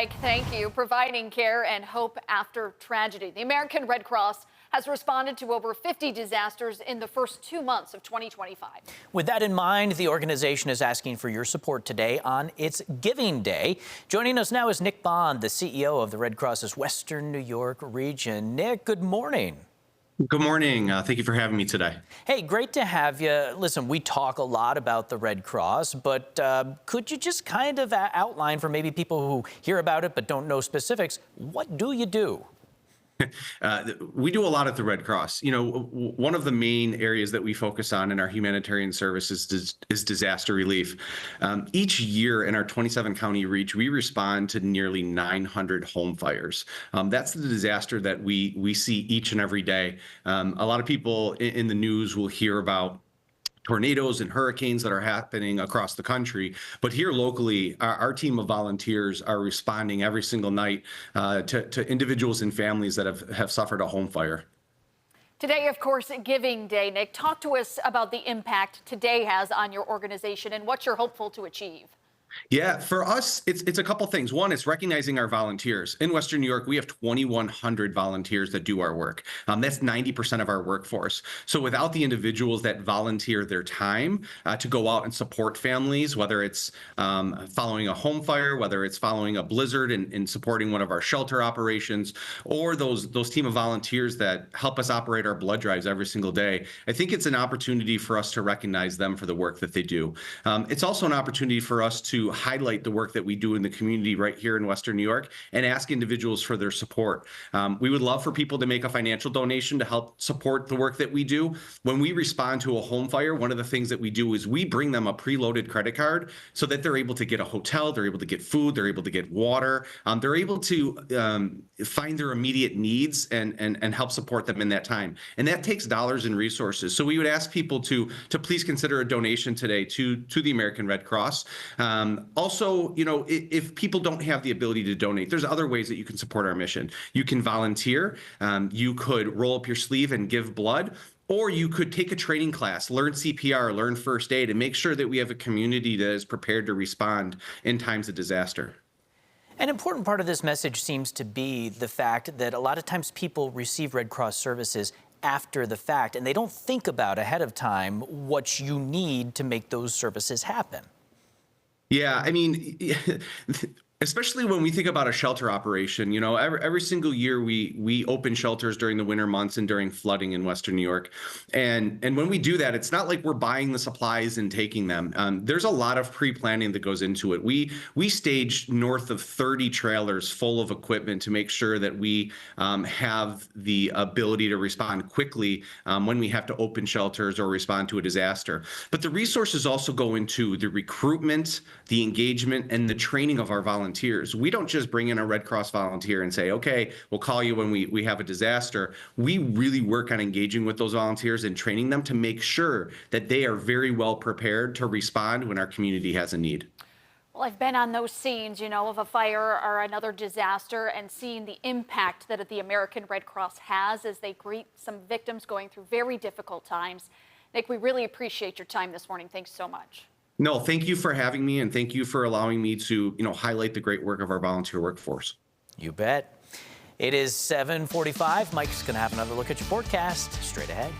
Mike. Thank you. Providing care and hope after tragedy. The American Red Cross has responded to over 50 disasters in the first 2 months of 2025. With that in mind, the organization is asking for your support today on its Giving Day. Joining us now is Nick Bond, the CEO of the Red Cross's Western New York region. Nick, good morning. Good morning. Thank you for having me today. Hey, great to have you. Listen, we talk a lot about the Red Cross, but could you just kind of outline for maybe people who hear about it but don't know specifics, what do you do? We do a lot at the Red Cross. You know, one of the main areas that we focus on in our humanitarian services is disaster relief. Each year in our 27-county reach, we respond to nearly 900 home fires. That's the disaster that we see each and every day. A lot of people in the news will hear about tornadoes and hurricanes that are happening across the country. But here locally, our team of volunteers are responding every single night to individuals and families that have suffered a home fire. Today, of course, Giving Day. Nick, talk to us about the impact today has on your organization and what you're hopeful to achieve. Yeah, for us, it's a couple things. One, it's recognizing our volunteers. In Western New York, we have 2,100 volunteers that do our work. That's 90% of our workforce. So without the individuals that volunteer their time to go out and support families, whether it's following a home fire, whether it's following a blizzard and supporting one of our shelter operations, or those team of volunteers that help us operate our blood drives every single day, I think it's an opportunity for us to recognize them for the work that they do. It's also an opportunity for us to highlight the work that we do in the community right here in Western New York and ask individuals for their support. We would love for people to make a financial donation to help support the work that we do. When we respond to a home fire, one of the things that we do is we bring them a preloaded credit card so that they're able to get a hotel, they're able to get food, they're able to get water, they're able to find their immediate needs and help support them in that time. And that takes dollars and resources. So we would ask people to please consider a donation today to the American Red Cross. Also, you know, if people don't have the ability to donate, there's other ways that you can support our mission. You can volunteer, you could roll up your sleeve and give blood, or you could take a training class, learn CPR, learn first aid, and make sure that we have a community that is prepared to respond in times of disaster. An important part of this message seems to be the fact that a lot of times people receive Red Cross services after the fact, and they don't think about ahead of time what you need to make those services happen. Yeah, I mean, especially when we think about a shelter operation, you know, every single year we open shelters during the winter months and during flooding in Western New York. And when we do that, it's not like we're buying the supplies and taking them. There's a lot of pre-planning that goes into it. We stage north of 30 trailers full of equipment to make sure that we have the ability to respond quickly when we have to open shelters or respond to a disaster. But the resources also go into the recruitment, the engagement, and the training of our volunteers. We don't just bring in a Red Cross volunteer and say, okay, we'll call you when we have a disaster. We really work on engaging with those volunteers and training them to make sure that they are very well prepared to respond when our community has a need. Well, I've been on those scenes, you know, of a fire or another disaster and seeing the impact that the American Red Cross has as they greet some victims going through very difficult times. Nick, we really appreciate your time this morning. Thanks so much. No, thank you for having me, and thank you for allowing me to, highlight the great work of our volunteer workforce. You bet. It is 7:45. Mike's going to have another look at your forecast straight ahead.